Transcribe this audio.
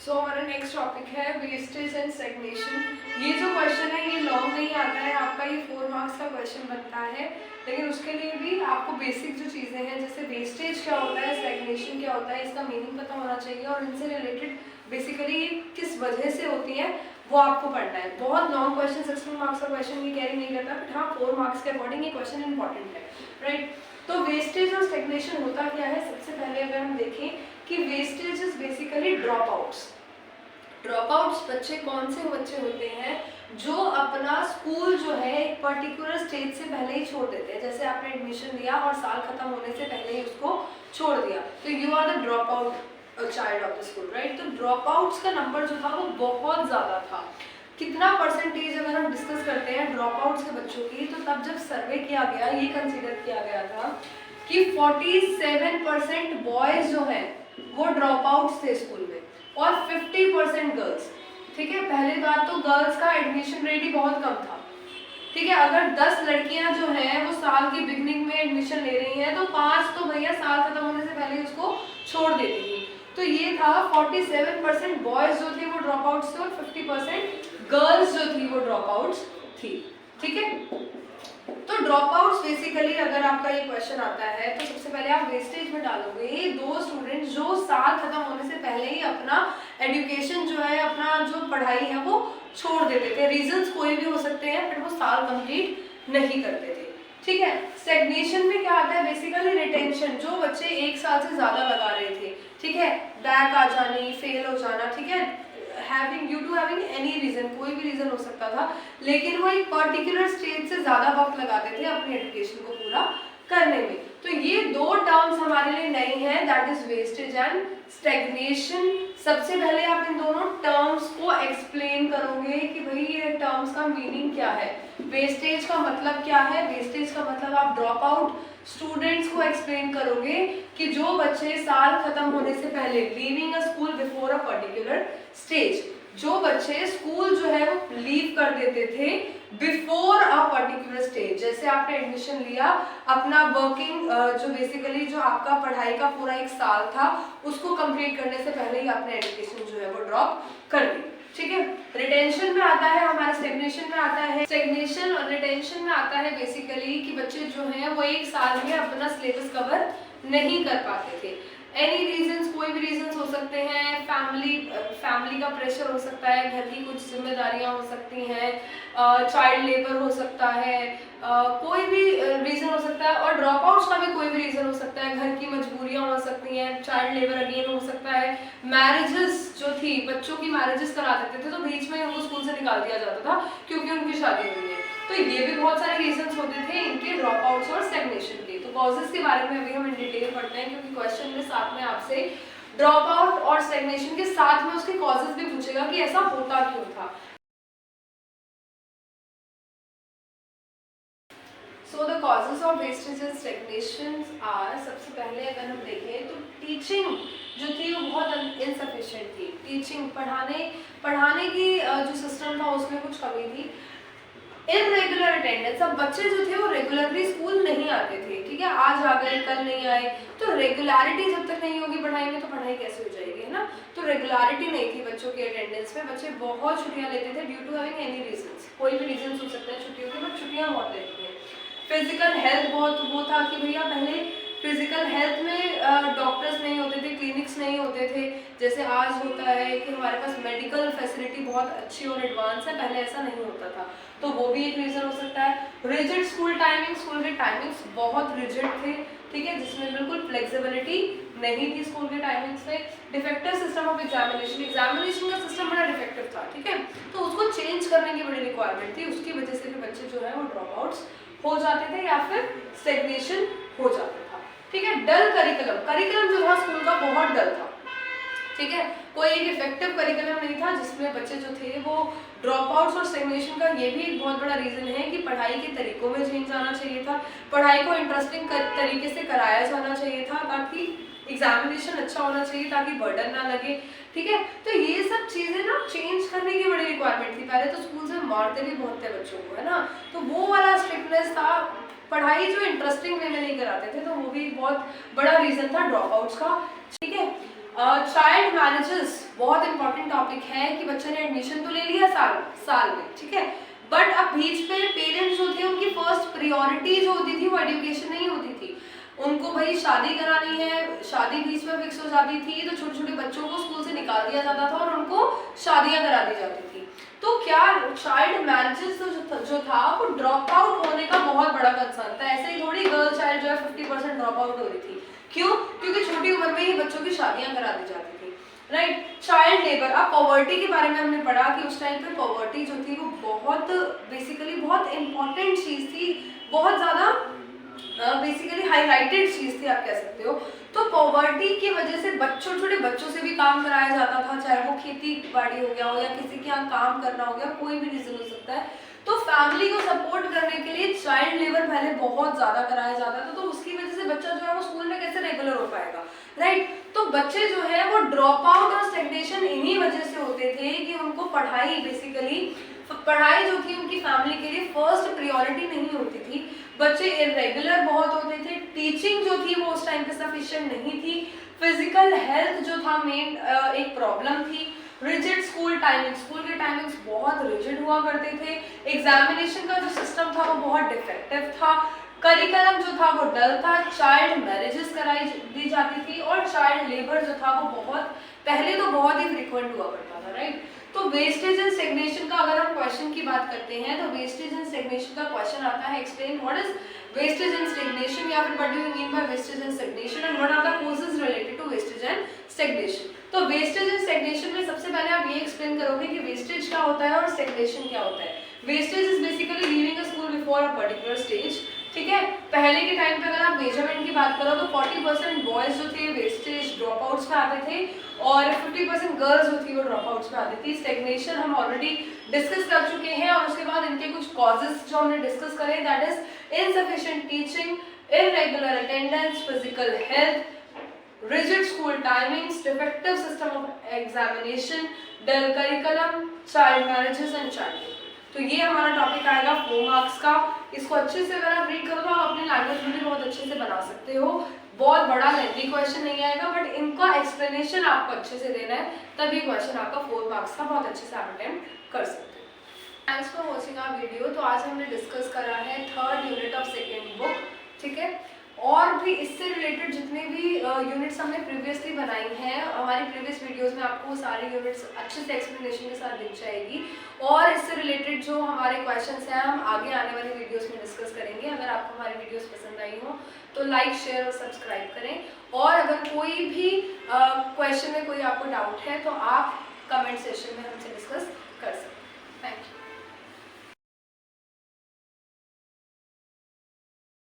सो हमारा next topic है wastage and stagnation. ये जो क्वेश्चन है ये लॉन्ग नहीं आता है आपका, ये 4 मार्क्स का क्वेश्चन बनता है, लेकिन उसके लिए भी आपको बेसिक जो चीज़ें हैं जैसे वेस्टेज क्या होता है, स्टैग्नेशन क्या होता है, इसका मीनिंग पता होना चाहिए और इनसे रिलेटेड बेसिकली किस वजह से होती है वो आपको पढ़ना है। बहुत लॉन्ग क्वेश्चन 16 मार्क्स का क्वेश्चन ये कैरी नहीं करता, बट हाँ 4 मार्क्स के अकॉर्डिंग ये क्वेश्चन इंपॉर्टेंट है, राइट। तो वेस्टेज और स्टैग्नेशन होता क्या है, सबसे पहले अगर हम देखें कि wastage is basically drop outs. Drop outs बच्चे कौन से बच्चे होते हैं जो अपना स्कूल जो है एक पर्टिकुलर स्टेज से पहले ही छोड़ देते हैं। जैसे आपने एडमिशन लिया और साल खत्म होने से पहले ही उसको छोड़ दिया, तो you are the drop out child of the school, right. तो ड्रॉप आउट्स का नंबर जो था वो बहुत ज़्यादा था। कितना परसेंटेज अगर हम डिस्कस करते हैं ड्रॉप आउट्स के बच्चों की, तो तब जब सर्वे किया गया ये कंसिडर किया गया था कि 47% बॉयज जो हैं वो ड्रॉप आउट्स थे स्कूल में और 50% गर्ल्स। ठीक है, पहली बात तो गर्ल्स का एडमिशन रेट ही बहुत कम था। ठीक है, अगर 10 लड़कियां जो हैं वो साल की बिगनिंग में एडमिशन ले रही हैं तो 5 तो भैया साल खत्म होने से पहले उसको छोड़ देती थी। तो ये था 47% बॉयज जो थे वो ड्रॉप आउट्स थे और 50% गर्ल्स जो थी वो ड्रॉप आउट्स थी। ठीक है, तो ड्रॉप आउट्स बेसिकली अगर आपका ये क्वेश्चन आता है तो सबसे पहले आप वेस्टेज में डालोगे दो स्टूडेंट्स जो साल खत्म होने से पहले ही अपना एजुकेशन जो है, अपना जो पढ़ाई है वो छोड़ देते थे। रीजंस कोई भी हो सकते हैं, फिर वो साल कंप्लीट नहीं करते थे। ठीक है, स्टैग्नेशन में क्या आता है, बेसिकली रिटेंशन। जो बच्चे 1 साल से ज्यादा लगा रहे थे, ठीक है, बैक आ जानी, फेल हो जाना, ठीक है, due to having any reason, कोई भी रीजन हो सकता था, लेकिन वो एक पर्टिकुलर स्टेज से ज्यादा वक्त लगाते थे अपनी एजुकेशन को पूरा करने में। तो ये दो टर्म्स हमारे लिए नई हैं, that is wastage and stagnation. सबसे पहले आप इन दोनों टर्म्स को एक्सप्लेन करोगे कि भाई ये टर्म्स का मीनिंग क्या है। वेस्टेज का मतलब क्या है, वेस्टेज का मतलब आप ड्रॉप आउट स्टूडेंट्स को एक्सप्लेन करोगे कि जो बच्चे साल खत्म होने से पहले leaving a school before a particular stage, जो बच्चे स्कूल जो है वो लीव कर देते थे बिफोर अ पर्टिकुलर स्टेज। जैसे आपने एडमिशन लिया, अपना वर्किंग जो बेसिकली जो आपका पढ़ाई का पूरा 1 साल था उसको कंप्लीट करने से पहले ही आपने एजुकेशन जो है वो ड्रॉप कर दी। ठीक है, रिटेंशन में आता है हमारा, स्टैग्नेशन में आता है, स्टैग्नेशन और रिटेंशन में आता है बेसिकली कि बच्चे जो हैं वो 1 साल में अपना सिलेबस कवर नहीं कर पाते थे। एनी रीजंस, कोई भी रीजंस हो सकते हैं, फैमिली का प्रेशर हो सकता है, घर की कुछ जिम्मेदारियां हो सकती हैं, चाइल्ड लेबर हो सकता है, कोई भी रीजन हो सकता है, और ड्रॉप आउट्स का भी कोई भी रीजन हो सकता है, घर की मजबूरियां हो सकती हैं, चाइल्ड लेबर अगेन हो सकता है, मैरिजेस जो थी, बच्चों की मैरिजेस करा देते थे तो बीच में उनको स्कूल से निकाल दिया जाता था क्योंकि उनकी शादी हुई है। तो ये भी बहुत सारे रीजंस होते थे इनके ड्रॉप आउट्स और स्टैग्नेशन के। तो कॉजेस के बारे में अभी हम इन डिटेल पढ़ते हैं क्योंकि क्वेश्चन में साथ में आपसे ड्रॉप आउट और स्टैग्नेशन के साथ में उसके कॉजेस भी पूछेगा कि ऐसा होता क्यों था। So the causes of wastage and stagnation are, सबसे पहले अगर हम देखें तो टीचिंग जो थी वो बहुत इनसफिशिएंट थी। टीचिंग, पढ़ाने की जो सिस्टम था उसमें कुछ कमी थी। इरेगुलर अटेंडेंस, अब बच्चे जो थे वो रेगुलरली स्कूल नहीं आते थे। ठीक है, आज आ गए कल नहीं आए, तो रेगुलरिटी जब तक नहीं होगी पढ़ाई में तो पढ़ाई कैसे हो जाएगी, है ना। तो रेगुलरिटी नहीं थी बच्चों की अटेंडेंस में, बच्चे बहुत छुट्टियां लेते थे due to having any reasons. कोई भी रीजन हो सकता है छुट्टियों के, बट छुट्टियां बहुत लेते हैं। फिजिकल हेल्थ बहुत वो था कि भैया पहले फिजिकल हेल्थ में डॉक्टर्स नहीं होते थे, क्लिनिक्स नहीं होते थे जैसे आज होता है कि हमारे पास मेडिकल फैसिलिटी बहुत अच्छी और एडवांस है, पहले ऐसा नहीं होता था, तो वो भी एक रीजन हो सकता है। रिजिड स्कूल टाइमिंग, स्कूल के टाइमिंग्स बहुत रिजिड थे, ठीक है, जिसमें बिल्कुल फ्लेक्सिबिलिटी नहीं थी स्कूल के टाइमिंग्स में। डिफेक्टिव सिस्टम ऑफ एग्जामिनेशन का सिस्टम बड़ा डिफेक्टिव था, ठीक है, तो उसको चेंज करने की बड़ी रिक्वायरमेंट थी, उसकी वजह से भी बच्चे जो है वो ड्रॉप आउट्स हो जाते थे या फिर स्टैग्नेशन हो जाता था। ठीक है, डल करिकुलम जो था स्कूल का बहुत डल था। ठीक है, कोई एक इफेक्टिव करिकुलम नहीं था जिसमें बच्चे जो थे वो ड्रॉप आउट्स और स्टैग्नेशन का ये भी एक बहुत बड़ा रीजन है कि पढ़ाई के तरीकों में चेंज आना चाहिए था, पढ़ाई को इंटरेस्टिंग तरीके से कराया जाना चाहिए था, ताकि एग्जामिनेशन अच्छा होना चाहिए, ताकि बर्डन ना लगे। ठीक है, तो ये सब चीजें ना चेंज करने की बड़ी रिक्वायरमेंट थी। पहले तो स्कूल से मारते भी बहुत थे बच्चों को, है ना, तो वो वाला स्ट्रिक्टनेस था, पढ़ाई जो इंटरेस्टिंग वे में नहीं कराते थे, तो वो भी बहुत बड़ा रीजन था ड्रॉप आउट्स का। ठीक है, चाइल्ड मैरिजेस बहुत इंपॉर्टेंट टॉपिक है कि बच्चे ने एडमिशन तो ले लिया साल में, ठीक है, बट अब बीच पे पेरेंट्स जो थे उनकी फर्स्ट प्रायोरिटी जो होती थी वो एजुकेशन नहीं होती थी। उनको भाई शादी करानी है, शादी बीच में फिक्स हो जाती थी तो छोटे छोटे बच्चों को स्कूल से निकाल दिया जाता था और उनको शादियां करा दी जाती थी। तो क्या चाइल्ड मैरिजेस जो था वो ड्रॉप आउट होने का बहुत बड़ा कंसर्न था। ऐसे ही थोड़ी गर्ल चाइल्ड जो है 50% ड्रॉप आउट हो रही थी। क्यों? क्योंकि छोटी उम्र में ही बच्चों की शादियां करा दी जाती थी, राइट। चाइल्ड लेबर, अब पॉवर्टी के बारे में हमने पढ़ा कि उस टाइम पे पॉवर्टी जो थी वो बहुत बेसिकली बहुत इंपॉर्टेंट चीज थी, बहुत ज्यादा बेसिकली हाईलाइटेड चीज थी आप कह सकते हो। तो पॉवर्टी की वजह से छोटे बच्चों से भी काम कराया जाता था, चाहे वो खेती बाड़ी हो गया हो या किसी के यहाँ काम करना हो गया, कोई भी रीजन हो सकता है। तो फैमिली को सपोर्ट करने के लिए चाइल्ड लेबर पहले बहुत ज्यादा कराया जाता था, तो उसकी वजह से बच्चा जो है वो स्कूल में कैसे रेगुलर हो पाएगा, राइट। तो बच्चे जो है वो ड्रॉप आउट और स्टैग्नेशन इन्हीं वजह से होते थे कि उनको पढ़ाई बेसिकली पढ़ाई जो थी उनकी फैमिली के लिए फर्स्ट प्रायोरिटी नहीं होती थी। बच्चे इरेगुलर बहुत होते थे, टीचिंग जो थी वो उस टाइम पे सफिशिएंट नहीं थी, फिजिकल हेल्थ जो था मेन एक प्रॉब्लम थी, रिजिड स्कूल टाइमिंग, स्कूल के टाइमिंग्स बहुत रिजिड हुआ करते थे, एग्जामिनेशन का जो सिस्टम था वो बहुत डिफेक्टिव था, करिकुलम जो था वो डल था, चाइल्ड मैरिजेस कराई दी जाती थी और चाइल्ड लेबर जो था वो बहुत पहले तो बहुत ही फ्रिक्वेंट हुआ करता था, राइट। तो वेस्टेज एंड स्टैग्नेशन का अगर हम क्वेश्चन की बात करते हैं तो वेस्टेज एंड स्टैग्नेशन का क्वेश्चन आता है, explain what is wastage and stagnation, या फिर what do you mean by wastage and stagnation and what are the causes related to wastage and stagnation. तो वेस्टेज एंड स्टैग्नेशन में सबसे पहले आप ये एक्सप्लेन करोगे कि वेस्टेज क्या होता है और स्टैग्नेशन क्या होता है। Wastage is basically leaving a school before a particular stage, ठीक है। पहले के टाइम पे अगर आप मेजरमेंट की बात करो तो 40% बॉयज जो थे वेस्टेज ड्रॉप आउट्स में आते थे और 50% गर्ल्स जो थी वो ड्रॉप आउट्स में आती थी। स्टैग्नेशन हम ऑलरेडी डिस्कस कर चुके हैं और उसके बाद इनके कुछ कॉजेस जो हमने डिस्कस करे, that is insufficient teaching, irregular attendance, physical health, rigid school timings, defective system of examination, dull curriculum, child marriages and child labor। तो ये हमारा टॉपिक आएगा 4 मार्क्स का। इसको अच्छे से अगर आप रीड करो तो आप अपने लैंग्वेज में भी बहुत अच्छे से बना सकते हो। बहुत बड़ा लेंथी क्वेश्चन नहीं आएगा, बट इनका एक्सप्लेनेशन आपको अच्छे से देना है, तभी क्वेश्चन आपका 4 मार्क्स का बहुत अच्छे से आप अटेम्प्ट कर सकते हो। Thanks for watching our video. तो आज हमने डिस्कस करा है 3rd unit of 2nd book, ठीक है। और भी इससे रिलेटेड जितने भी यूनिट्स हमने प्रीवियसली बनाई हैं, हमारी प्रीवियस वीडियोस में आपको सारी यूनिट्स अच्छे से एक्सप्लेनेशन के साथ दिख जाएगी। और इससे रिलेटेड जो हमारे क्वेश्चंस हैं हम आगे आने वाली वीडियोस में डिस्कस करेंगे। अगर आपको हमारी वीडियोस पसंद आई हो तो लाइक, शेयर और सब्सक्राइब करें। और अगर कोई भी क्वेश्चन में कोई आपको डाउट है तो आप कमेंट सेक्शन में हमसे डिस्कस